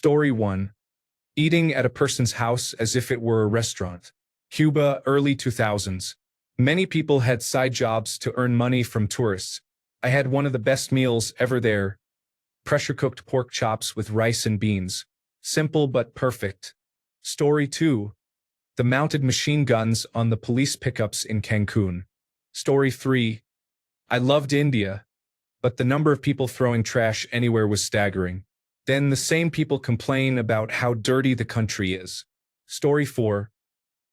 Story 1. Eating at a person's house as if it were a restaurant. Cuba, early 2000s. Many people had side jobs to earn money from tourists. I had one of the best meals ever there. Pressure-cooked pork chops with rice and beans. Simple but perfect. Story 2. The mounted machine guns on the police pickups in Cancun. Story 3. I loved India, but the number of people throwing trash anywhere was staggering. Then the same people complain about how dirty the country is. Story 4.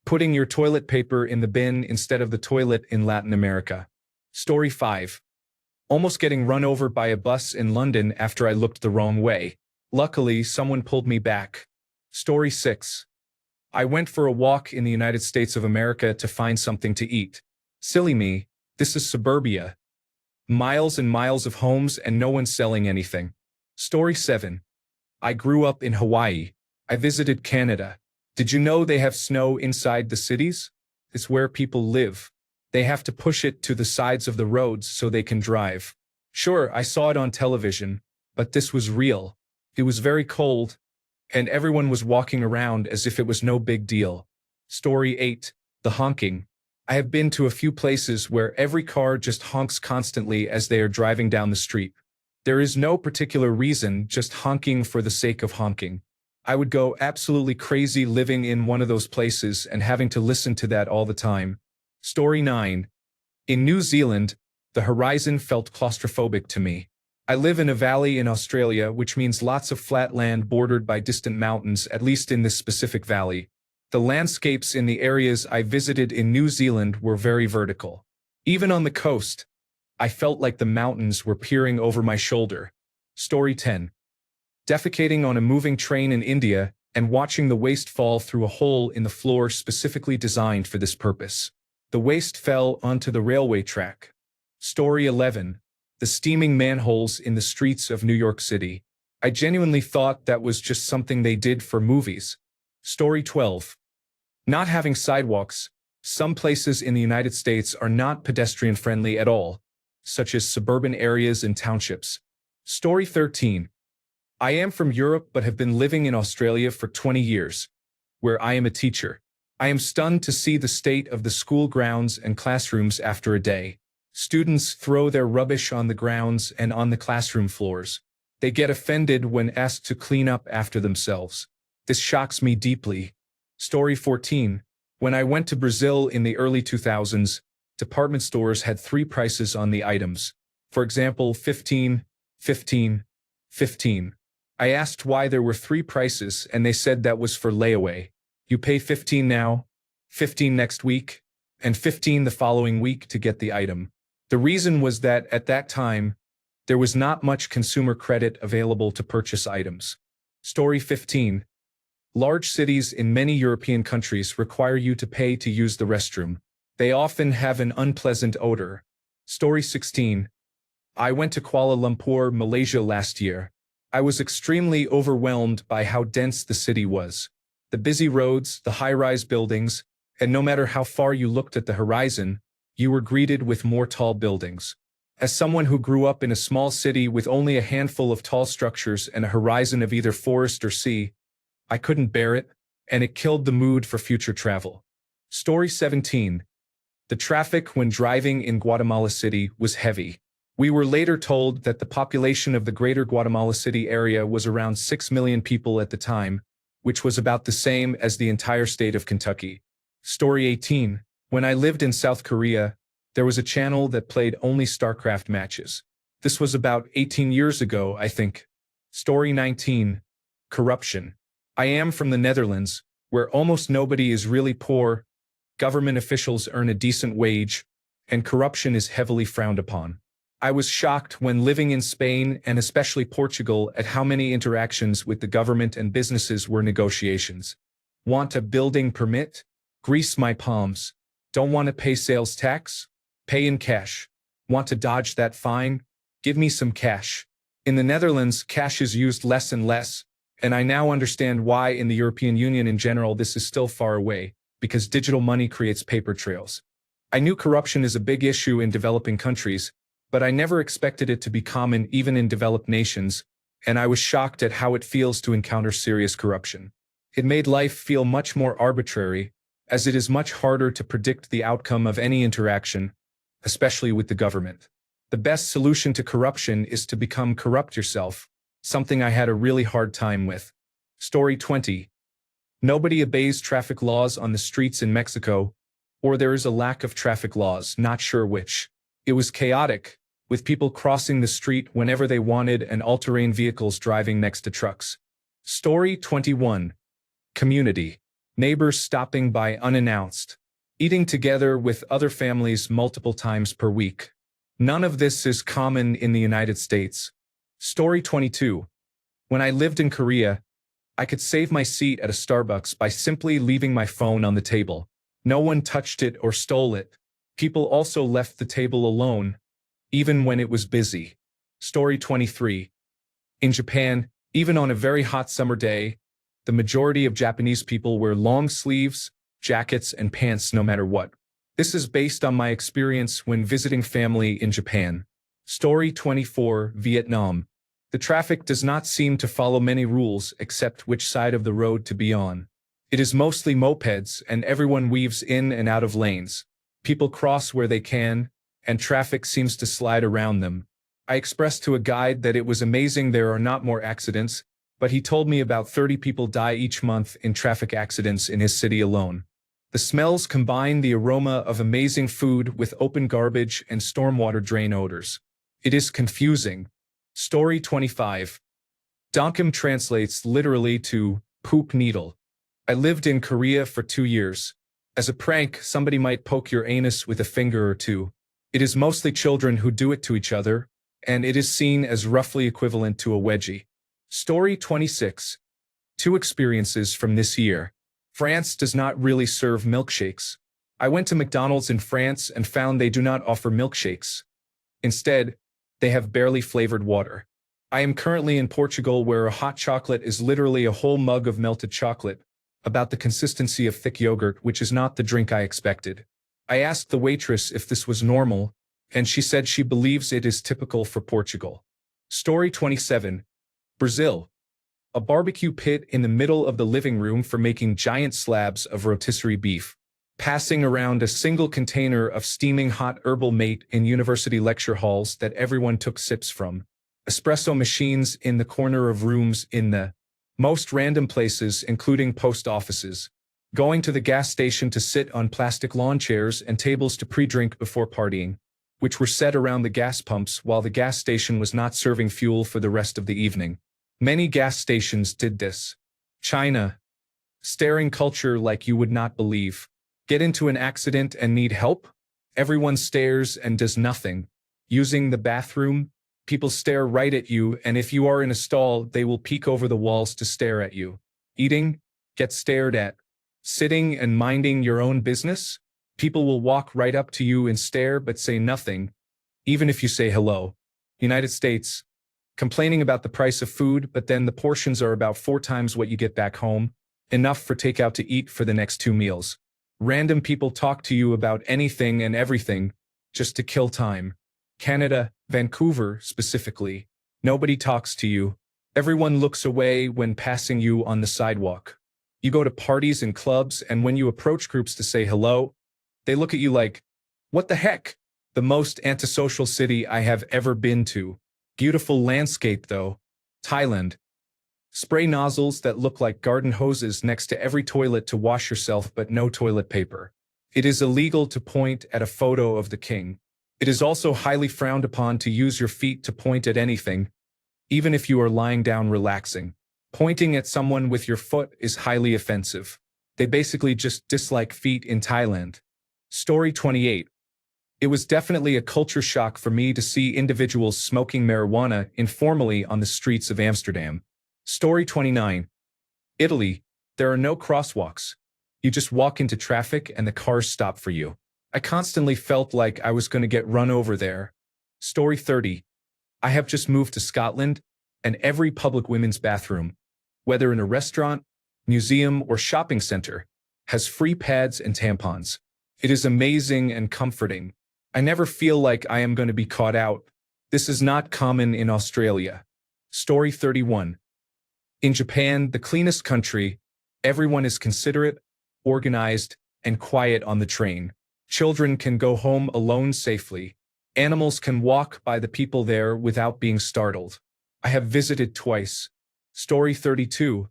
Putting your toilet paper in the bin instead of the toilet in Latin America. Story 5. Almost getting run over by a bus in London after I looked the wrong way. Luckily, someone pulled me back. Story 6. I went for a walk in the United States of America to find something to eat. Silly me, this is suburbia. Miles and miles of homes and no one selling anything. Story 7. I grew up in Hawaii. I visited Canada. Did you know they have snow inside the cities? It's where people live. They have to push it to the sides of the roads so they can drive. Sure, I saw it on television, but this was real. It was very cold, and everyone was walking around as if it was no big deal. Story 8. The honking. I have been to a few places where every car just honks constantly as they are driving down the street. There is no particular reason, just honking for the sake of honking. I would go absolutely crazy living in one of those places and having to listen to that all the time. Story 9. In New Zealand, the horizon felt claustrophobic to me. I live in a valley in Australia, which means lots of flat land bordered by distant mountains, at least in this specific valley. The landscapes in the areas I visited in New Zealand were very vertical. Even on the coast, I felt like the mountains were peering over my shoulder. Story 10. Defecating on a moving train in India and watching the waste fall through a hole in the floor specifically designed for this purpose. The waste fell onto the railway track. Story 11. The steaming manholes in the streets of New York City. I genuinely thought that was just something they did for movies. Story 12. Not having sidewalks. Some places in the United States are not pedestrian-friendly at all, such as suburban areas and townships. Story 13. I am from Europe but have been living in Australia for 20 years, where I am a teacher. I am stunned to see the state of the school grounds and classrooms after a day. Students throw their rubbish on the grounds and on the classroom floors. They get offended when asked to clean up after themselves. This shocks me deeply. Story 14. When I went to Brazil in the early 2000s, department stores had 3 prices on the items. For example, 15, 15, 15. I asked why there were 3 prices and they said that was for layaway. You pay 15 now, 15 next week, and 15 the following week to get the item. The reason was that at that time, there was not much consumer credit available to purchase items. Story 15. Large cities in many European countries require you to pay to use the restroom. They often have an unpleasant odor. Story 16. I went to Kuala Lumpur, Malaysia last year. I was extremely overwhelmed by how dense the city was. The busy roads, the high-rise buildings, and no matter how far you looked at the horizon, you were greeted with more tall buildings. As someone who grew up in a small city with only a handful of tall structures and a horizon of either forest or sea, I couldn't bear it, and it killed the mood for future travel. Story 17. The traffic when driving in Guatemala City was heavy. We were later told that the population of the greater Guatemala City area was around 6 million people at the time, which was about the same as the entire state of Kentucky. Story 18. When I lived in South Korea, there was a channel that played only StarCraft matches. This was about 18 years ago, I think. Story 19. Corruption. I am from the Netherlands, where almost nobody is really poor, government officials earn a decent wage, and corruption is heavily frowned upon. I was shocked when living in Spain and especially Portugal at how many interactions with the government and businesses were negotiations. Want a building permit? Grease my palms. Don't want to pay sales tax? Pay in cash. Want to dodge that fine? Give me some cash. In the Netherlands, cash is used less and less, and I now understand why in the European Union in general this is still far away, because digital money creates paper trails. I knew corruption is a big issue in developing countries, but I never expected it to be common even in developed nations, and I was shocked at how it feels to encounter serious corruption. It made life feel much more arbitrary, as it is much harder to predict the outcome of any interaction, especially with the government. The best solution to corruption is to become corrupt yourself, something I had a really hard time with. Story 20. Nobody obeys traffic laws on the streets in Mexico, or there is a lack of traffic laws, not sure which. It was chaotic, with people crossing the street whenever they wanted and all-terrain vehicles driving next to trucks. Story 21. Community. Neighbors stopping by unannounced. Eating together with other families multiple times per week. None of this is common in the United States. Story 22. When I lived in Korea, I could save my seat at a Starbucks by simply leaving my phone on the table. No one touched it or stole it. People also left the table alone, even when it was busy. Story 23. In Japan, even on a very hot summer day, the majority of Japanese people wear long sleeves, jackets, and pants no matter what. This is based on my experience when visiting family in Japan. Story 24. Vietnam. The traffic does not seem to follow many rules except which side of the road to be on. It is mostly mopeds and everyone weaves in and out of lanes. People cross where they can, and traffic seems to slide around them. I expressed to a guide that it was amazing there are not more accidents, but he told me about 30 people die each month in traffic accidents in his city alone. The smells combine the aroma of amazing food with open garbage and stormwater drain odors. It is confusing. Story 25. Donkum translates literally to poop needle. I lived in Korea for 2 years. As a prank, somebody might poke your anus with a finger or two. It is mostly children who do it to each other, and it is seen as roughly equivalent to a wedgie. Story 26. 2 experiences from this year. France does not really serve milkshakes. I went to McDonald's in France and found they do not offer milkshakes. Instead, they have barely flavored water. I am currently in Portugal where a hot chocolate is literally a whole mug of melted chocolate, about the consistency of thick yogurt, which is not the drink I expected. I asked the waitress if this was normal, and she said she believes it is typical for Portugal. Story 27. Brazil. A barbecue pit in the middle of the living room for making giant slabs of rotisserie beef. Passing around a single container of steaming hot herbal mate in university lecture halls that everyone took sips from. Espresso machines in the corner of rooms in the most random places, including post offices. Going to the gas station to sit on plastic lawn chairs and tables to pre-drink before partying, which were set around the gas pumps while the gas station was not serving fuel for the rest of the evening. Many gas stations did this. China. Staring culture like you would not believe. Get into an accident and need help? Everyone stares and does nothing. Using the bathroom? People stare right at you, and if you are in a stall, they will peek over the walls to stare at you. Eating? Get stared at. Sitting and minding your own business? People will walk right up to you and stare but say nothing, even if you say hello. United States. Complaining about the price of food, but then the portions are about 4 times what you get back home, enough for takeout to eat for the next 2 meals. Random people talk to you about anything and everything, just to kill time. Canada, Vancouver specifically. Nobody talks to you. Everyone looks away when passing you on the sidewalk. You go to parties and clubs, and when you approach groups to say hello, they look at you like, what the heck? The most antisocial city I have ever been to. Beautiful landscape though. Thailand. Spray nozzles that look like garden hoses next to every toilet to wash yourself, but no toilet paper. It is illegal to point at a photo of the king. It is also highly frowned upon to use your feet to point at anything, even if you are lying down relaxing. Pointing at someone with your foot is highly offensive. They basically just dislike feet in Thailand. Story 28. It was definitely a culture shock for me to see individuals smoking marijuana informally on the streets of Amsterdam. Story 29. Italy. There are no crosswalks. You just walk into traffic and the cars stop for you. I constantly felt like I was going to get run over there. Story 30. I have just moved to Scotland, and every public women's bathroom, whether in a restaurant, museum, or shopping center, has free pads and tampons. It is amazing and comforting. I never feel like I am going to be caught out. This is not common in Australia. Story 31. In Japan, the cleanest country, everyone is considerate, organized, and quiet on the train. Children can go home alone safely. Animals can walk by the people there without being startled. I have visited twice. Story 32.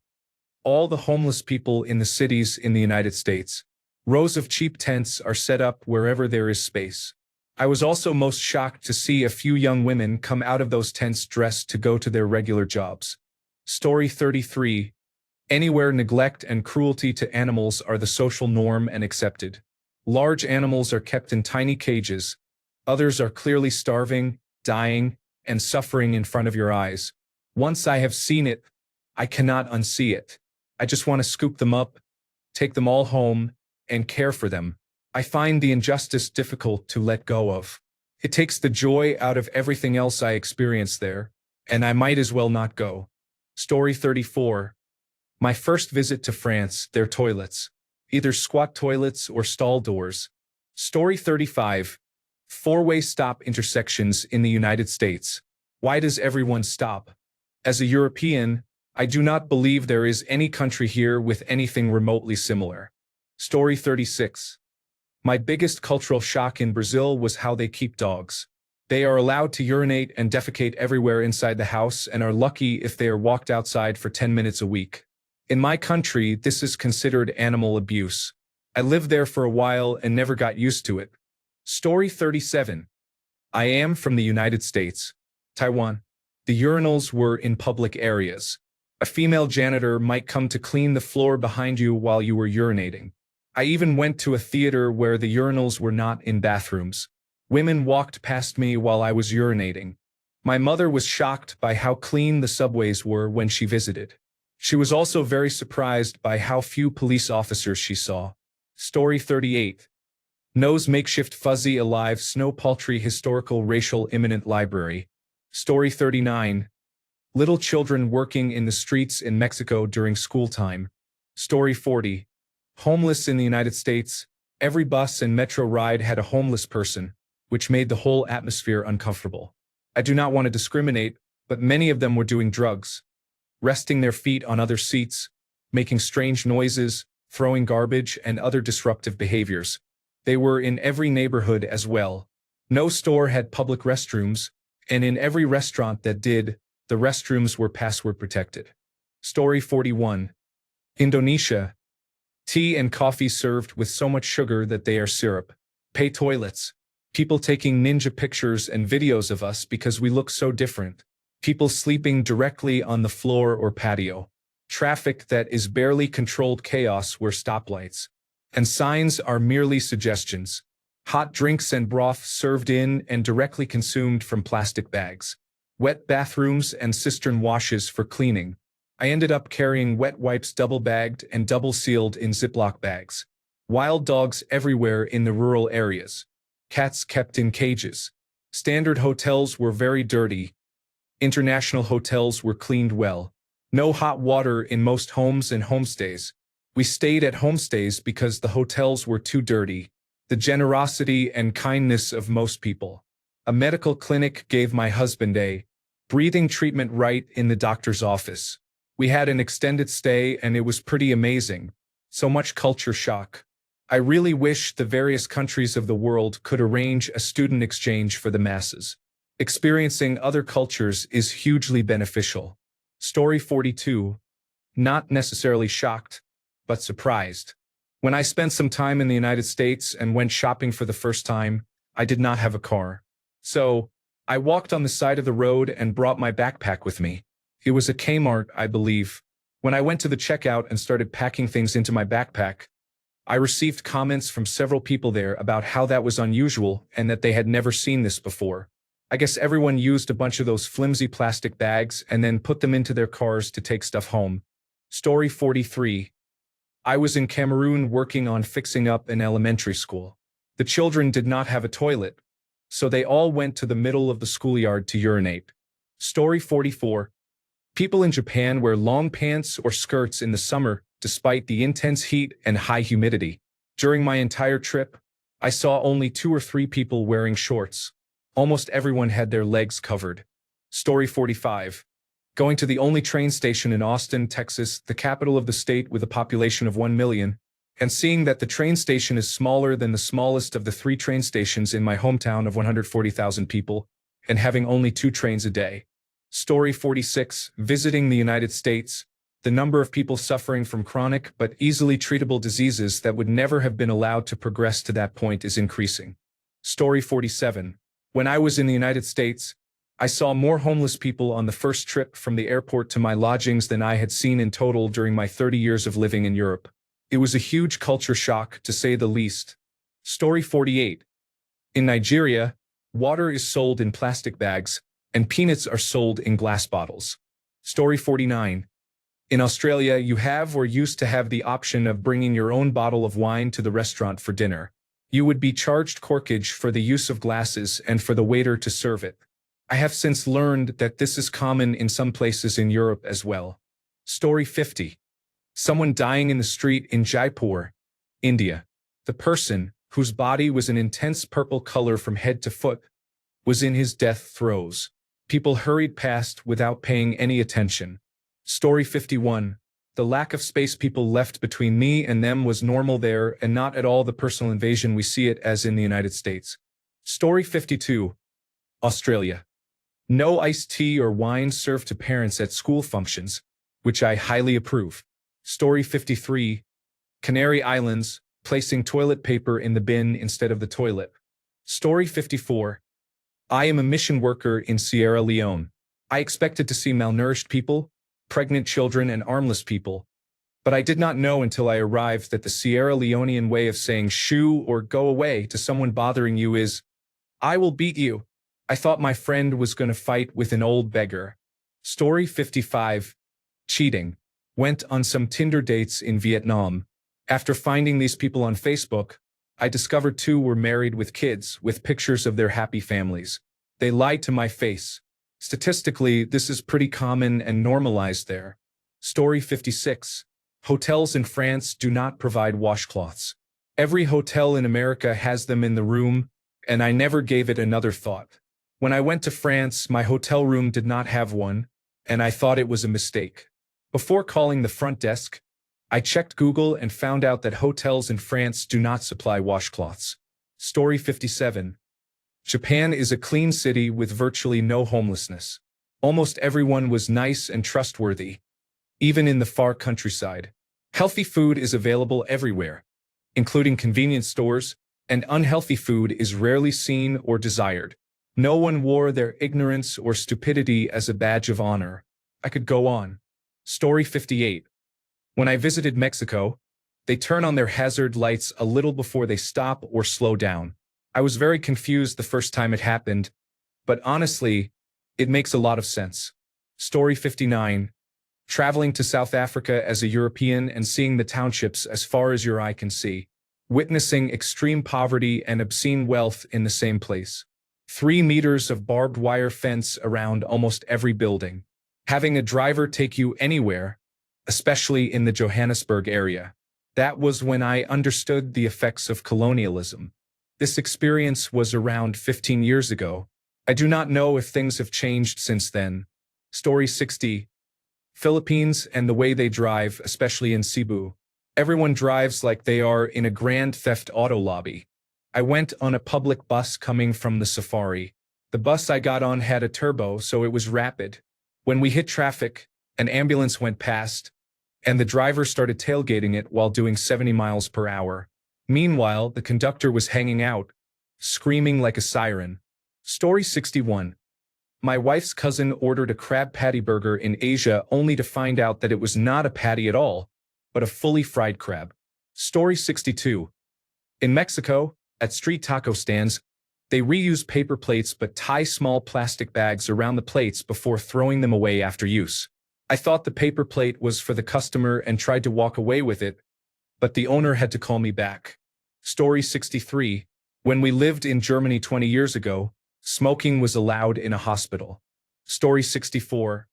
All the homeless people in the cities in the United States. Rows of cheap tents are set up wherever there is space. I was also most shocked to see a few young women come out of those tents dressed to go to their regular jobs. Story 33. Anywhere neglect and cruelty to animals are the social norm and accepted. Large animals are kept in tiny cages. Others are clearly starving, dying, and suffering in front of your eyes. Once I have seen it, I cannot unsee it. I just want to scoop them up, take them all home, and care for them. I find the injustice difficult to let go of. It takes the joy out of everything else I experience there, and I might as well not go. Story 34. My first visit to France, their toilets. Either squat toilets or stall doors. Story 35. Four-way stop intersections in the United States. Why does everyone stop? As a European, I do not believe there is any country here with anything remotely similar. Story 36. My biggest cultural shock in Brazil was how they keep dogs. They are allowed to urinate and defecate everywhere inside the house and are lucky if they are walked outside for 10 minutes a week. In my country, this is considered animal abuse. I lived there for a while and never got used to it. Story 37. I am from the United States. Taiwan. The urinals were in public areas. A female janitor might come to clean the floor behind you while you were urinating. I even went to a theater where the urinals were not in bathrooms. Women walked past me while I was urinating. My mother was shocked by how clean the subways were when she visited. She was also very surprised by how few police officers she saw. Story 38. Nose Makeshift Fuzzy Alive Snow Paltry Historical Racial Imminent Library. Story 39. Little children working in the streets in Mexico during school time. Story 40. Homeless in the United States. Every bus and metro ride had a homeless person, which made the whole atmosphere uncomfortable. I do not want to discriminate, but many of them were doing drugs, resting their feet on other seats, making strange noises, throwing garbage, and other disruptive behaviors. They were in every neighborhood as well. No store had public restrooms, and in every restaurant that did, the restrooms were password protected. Story 41. Indonesia. Tea and coffee served with so much sugar that they are syrup. Pay toilets. People taking ninja pictures and videos of us because we look so different. People sleeping directly on the floor or patio. Traffic that is barely controlled chaos where stoplights. And signs are merely suggestions. Hot drinks and broth served in and directly consumed from plastic bags. Wet bathrooms and cistern washes for cleaning. I ended up carrying wet wipes double-bagged and double-sealed in Ziploc bags. Wild dogs everywhere in the rural areas. Cats kept in cages. Standard hotels were very dirty. International hotels were cleaned well. No hot water in most homes and homestays. We stayed at homestays because the hotels were too dirty. The generosity and kindness of most people. A medical clinic gave my husband a breathing treatment right in the doctor's office. We had an extended stay and it was pretty amazing. So much culture shock. I really wish the various countries of the world could arrange a student exchange for the masses. Experiencing other cultures is hugely beneficial. Story 42. Not necessarily shocked, but surprised. When I spent some time in the United States and went shopping for the first time, I did not have a car. So, I walked on the side of the road and brought my backpack with me. It was a Kmart, I believe. When I went to the checkout and started packing things into my backpack, I received comments from several people there about how that was unusual and that they had never seen this before. I guess everyone used a bunch of those flimsy plastic bags and then put them into their cars to take stuff home. Story 43. I was in Cameroon working on fixing up an elementary school. The children did not have a toilet, so they all went to the middle of the schoolyard to urinate. Story 44. People in Japan wear long pants or skirts in the summer despite the intense heat and high humidity. During my entire trip, I saw only 2 or 3 people wearing shorts. Almost everyone had their legs covered. Story 45. Going to the only train station in Austin, Texas, the capital of the state with a population of 1 million, and seeing that the train station is smaller than the smallest of the 3 train stations in my hometown of 140,000 people, and having only 2 trains a day. Story 46, visiting the United States. The number of people suffering from chronic but easily treatable diseases that would never have been allowed to progress to that point is increasing. Story 47. When I was in the United States, I saw more homeless people on the first trip from the airport to my lodgings than I had seen in total during my 30 years of living in Europe. It was a huge culture shock, to say the least. Story 48. In Nigeria, water is sold in plastic bags, and peanuts are sold in glass bottles. Story 49. In Australia, you have or used to have the option of bringing your own bottle of wine to the restaurant for dinner. You would be charged corkage for the use of glasses and for the waiter to serve it. I have since learned that this is common in some places in Europe as well. Story 50. Someone dying in the street in Jaipur, India. The person, whose body was an intense purple color from head to foot, was in his death throes. People hurried past without paying any attention. Story 51. The lack of space people left between me and them was normal there and not at all the personal invasion we see it as in the United States. Story 52. Australia. No iced tea or wine served to parents at school functions, which I highly approve. Story 53. Canary Islands, placing toilet paper in the bin instead of the toilet. Story 54. I am a mission worker in Sierra Leone. I expected to see malnourished people, pregnant children, and armless people, but I did not know until I arrived that the Sierra Leonean way of saying shoo or go away to someone bothering you is, I will beat you. I thought my friend was going to fight with an old beggar. Story 55. Cheating. Went on some Tinder dates in Vietnam. After finding these people on Facebook, I discovered 2 were married with kids, with pictures of their happy families. They lied to my face. Statistically, this is pretty common and normalized there. Story 56. Hotels in France do not provide washcloths. Every hotel in America has them in the room, and I never gave it another thought. When I went to France, my hotel room did not have one, and I thought it was a mistake. Before calling the front desk, I checked Google and found out that hotels in France do not supply washcloths. Story 57. Japan is a clean city with virtually no homelessness. Almost everyone was nice and trustworthy, even in the far countryside. Healthy food is available everywhere, including convenience stores, and unhealthy food is rarely seen or desired. No one wore their ignorance or stupidity as a badge of honor. I could go on. Story 58. When I visited Mexico, they turn on their hazard lights a little before they stop or slow down. I was very confused the first time it happened, but honestly, it makes a lot of sense. Story 59. Traveling to South Africa as a European and seeing the townships as far as your eye can see. Witnessing extreme poverty and obscene wealth in the same place. 3 meters of barbed wire fence around almost every building. Having a driver take you anywhere, especially in the Johannesburg area. That was when I understood the effects of colonialism. This experience was around 15 years ago. I do not know if things have changed since then. Story 60. Philippines and the way they drive, especially in Cebu. Everyone drives like they are in a Grand Theft Auto lobby. I went on a public bus coming from the safari. The bus I got on had a turbo, so it was rapid. When we hit traffic, an ambulance went past, and the driver started tailgating it while doing 70 miles per hour. Meanwhile, the conductor was hanging out, screaming like a siren. Story 61. My wife's cousin ordered a crab patty burger in Asia only to find out that it was not a patty at all, but a fully fried crab. Story 62. In Mexico, at street taco stands, they reuse paper plates but tie small plastic bags around the plates before throwing them away after use. I thought the paper plate was for the customer and tried to walk away with it, but the owner had to call me back. Story 63. When we lived in Germany 20 years ago, smoking was allowed in a hospital. Story 64.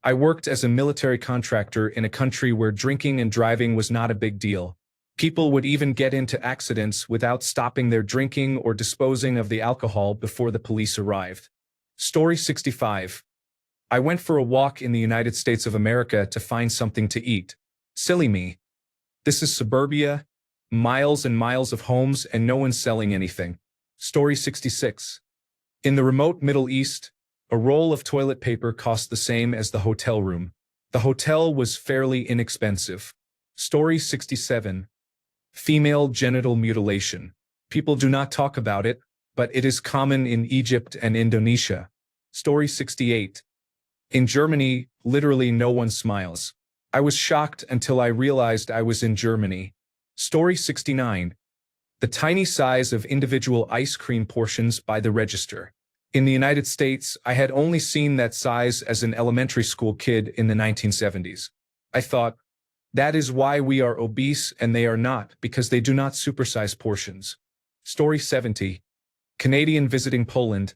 I worked as a military contractor in a country where drinking and driving was not a big deal. People would even get into accidents without stopping their drinking or disposing of the alcohol before the police arrived. Story 65. I went for a walk in the United States of America to find something to eat. Silly me. This is suburbia, miles and miles of homes and no one selling anything. Story 66. In the remote Middle East, a roll of toilet paper cost the same as the hotel room. The hotel was fairly inexpensive. Story 67. Female genital mutilation. People do not talk about it, but it is common in Egypt and Indonesia. Story 68. In Germany, literally no one smiles. I was shocked until I realized I was in Germany. Story 69. The tiny size of individual ice cream portions by the register. In the United States, I had only seen that size as an elementary school kid in the 1970s. I thought, that is why we are obese and they are not, because they do not supersize portions. Story 70. Canadian visiting Poland.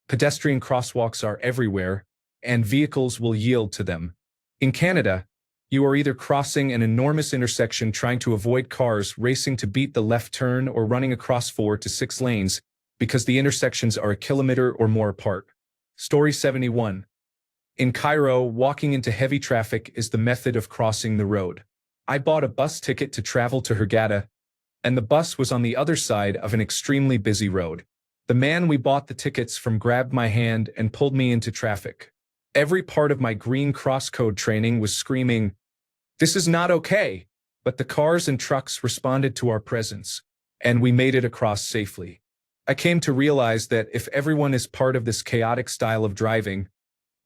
Pedestrian crosswalks are everywhere, and vehicles will yield to them. In Canada, you are either crossing an enormous intersection trying to avoid cars racing to beat the left turn or running across 4 to 6 lanes because the intersections are a kilometer or more apart. Story 71. In Cairo, walking into heavy traffic is the method of crossing the road. I bought a bus ticket to travel to Hurghada, and the bus was on the other side of an extremely busy road. The man we bought the tickets from grabbed my hand and pulled me into traffic. Every part of my green crosscode training was screaming, "This is not okay," but the cars and trucks responded to our presence, and we made it across safely. I came to realize that if everyone is part of this chaotic style of driving,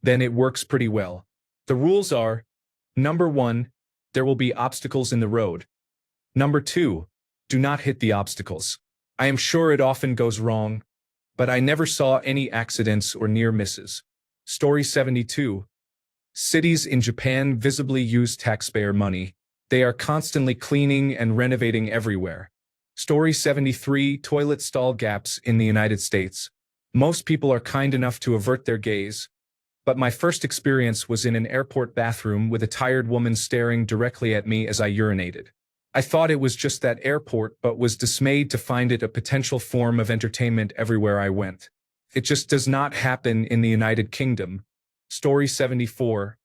then it works pretty well. The rules are, number 1, there will be obstacles in the road. Number 2, do not hit the obstacles. I am sure it often goes wrong, but I never saw any accidents or near misses. Story 72. Cities in Japan visibly use taxpayer money. They are constantly cleaning and renovating everywhere. Story 73. Toilet stall gaps in the United States. Most people are kind enough to avert their gaze, but my first experience was in an airport bathroom with a tired woman staring directly at me as I urinated. I thought it was just that airport, but was dismayed to find it a potential form of entertainment everywhere I went. It just does not happen in the United Kingdom. Story 74.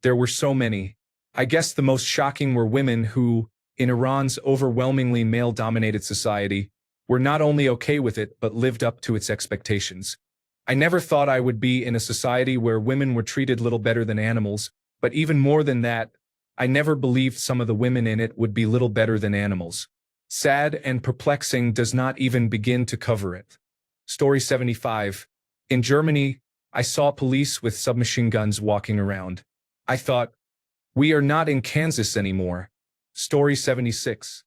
There were so many. I guess the most shocking were women who, in Iran's overwhelmingly male-dominated society, were not only okay with it but lived up to its expectations. I never thought I would be in a society where women were treated little better than animals, but even more than that, I never believed some of the women in it would be little better than animals. Sad and perplexing does not even begin to cover it. Story 75. In Germany, I saw police with submachine guns walking around. I thought, we are not in Kansas anymore. Story 76.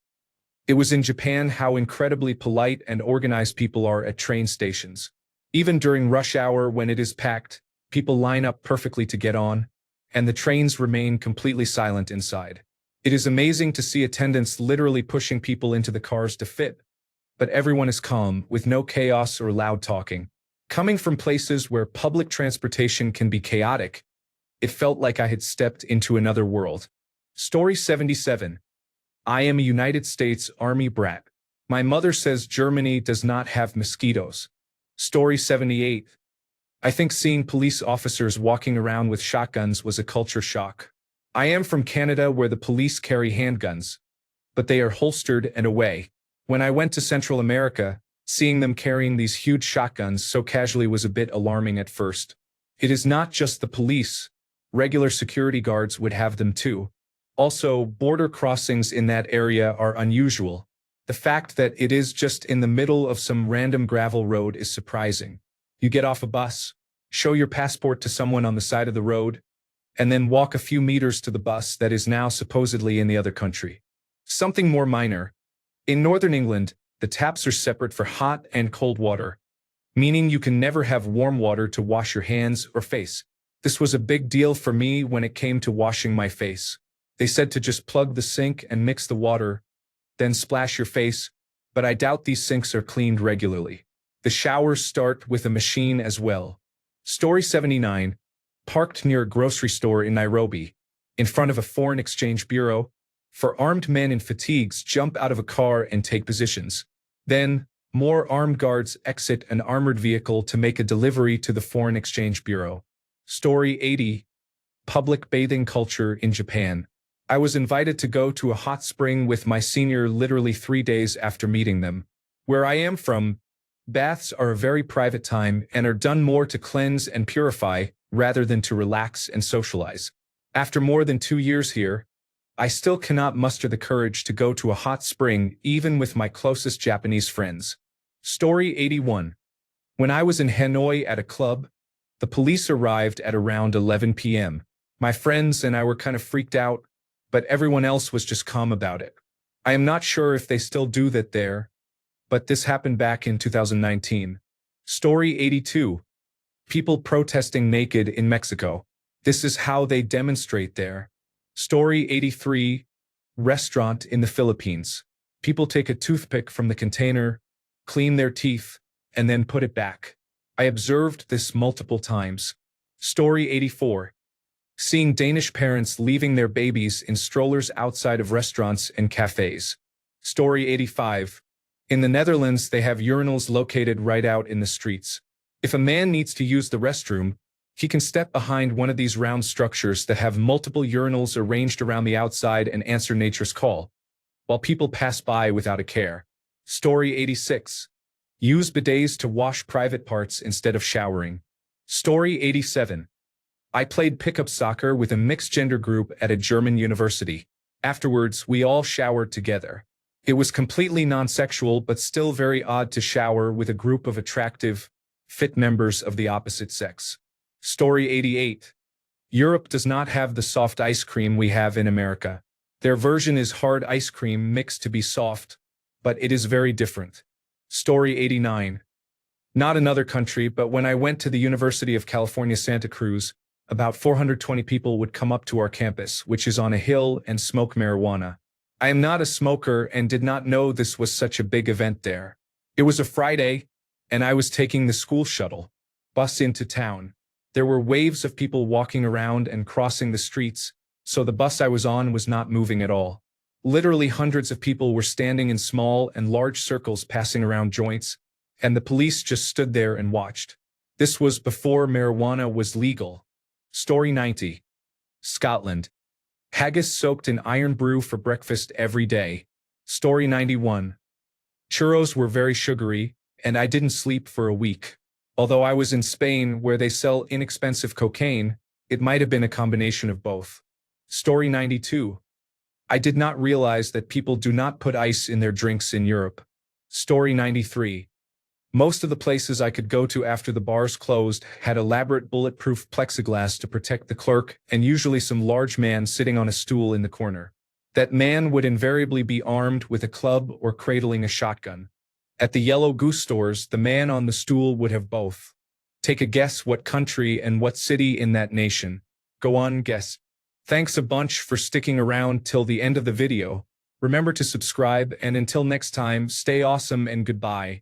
It was in Japan how incredibly polite and organized people are at train stations. Even during rush hour when it is packed, people line up perfectly to get on, and the trains remain completely silent inside. It is amazing to see attendants literally pushing people into the cars to fit, but everyone is calm, with no chaos or loud talking. Coming from places where public transportation can be chaotic, it felt like I had stepped into another world. Story 77. I am a United States Army brat. My mother says Germany does not have mosquitoes. Story 78. I think seeing police officers walking around with shotguns was a culture shock. I am from Canada where the police carry handguns, but they are holstered and away. When I went to Central America, seeing them carrying these huge shotguns so casually was a bit alarming at first. It is not just the police. Regular security guards would have them too. Also, border crossings in that area are unusual. The fact that it is just in the middle of some random gravel road is surprising. You get off a bus, show your passport to someone on the side of the road, and then walk a few meters to the bus that is now supposedly in the other country. Something more minor. In Northern England, the taps are separate for hot and cold water, meaning you can never have warm water to wash your hands or face. This was a big deal for me when it came to washing my face. They said to just plug the sink and mix the water, then splash your face, but I doubt these sinks are cleaned regularly. The showers start with a machine as well. Story 79. Parked near a grocery store in Nairobi, in front of a foreign exchange bureau, for armed men in fatigues jump out of a car and take positions. Then, more armed guards exit an armored vehicle to make a delivery to the foreign exchange bureau. Story 80. Public bathing culture in Japan. I was invited to go to a hot spring with my senior literally 3 days after meeting them. Where I am from, baths are a very private time and are done more to cleanse and purify rather than to relax and socialize. After more than 2 years here, I still cannot muster the courage to go to a hot spring even with my closest Japanese friends. Story 81. When I was in Hanoi at a club, the police arrived at around 11 p.m. My friends and I were kind of freaked out, but everyone else was just calm about it. I am not sure if they still do that there, but this happened back in 2019. Story 82. People protesting naked in Mexico. This is how they demonstrate there. Story 83. Restaurant in the Philippines. People take a toothpick from the container, clean their teeth, and then put it back. I observed this multiple times. Story 84. Seeing Danish parents leaving their babies in strollers outside of restaurants and cafes. Story 85. In the Netherlands, they have urinals located right out in the streets. If a man needs to use the restroom, he can step behind one of these round structures that have multiple urinals arranged around the outside and answer nature's call, while people pass by without a care. Story 86. Use bidets to wash private parts instead of showering. Story 87. I played pickup soccer with a mixed-gender group at a German university. Afterwards, we all showered together. It was completely non-sexual but still very odd to shower with a group of attractive, fit members of the opposite sex. Story 88. Europe does not have the soft ice cream we have in America. Their version is hard ice cream mixed to be soft, but it is very different. Story 89. Not another country, but when I went to the University of California, Santa Cruz, about 420 people would come up to our campus, which is on a hill, and smoke marijuana. I am not a smoker and did not know this was such a big event there. It was a Friday, and I was taking the school shuttle bus into town. There were waves of people walking around and crossing the streets, so the bus I was on was not moving at all. Literally hundreds of people were standing in small and large circles passing around joints, and the police just stood there and watched. This was before marijuana was legal. Story 90. Scotland. Haggis soaked in iron brew for breakfast every day. Story 91. Churros were very sugary, and I didn't sleep for a week. Although I was in Spain where they sell inexpensive cocaine, it might have been a combination of both. Story 92. I did not realize that people do not put ice in their drinks in Europe. Story 93. Most of the places I could go to after the bars closed had elaborate bulletproof plexiglass to protect the clerk and usually some large man sitting on a stool in the corner. That man would invariably be armed with a club or cradling a shotgun. At the Yellow Goose stores, the man on the stool would have both. Take a guess what country and what city in that nation. Go on, guess. Thanks a bunch for sticking around till the end of the video. Remember to subscribe, and until next time, stay awesome and goodbye.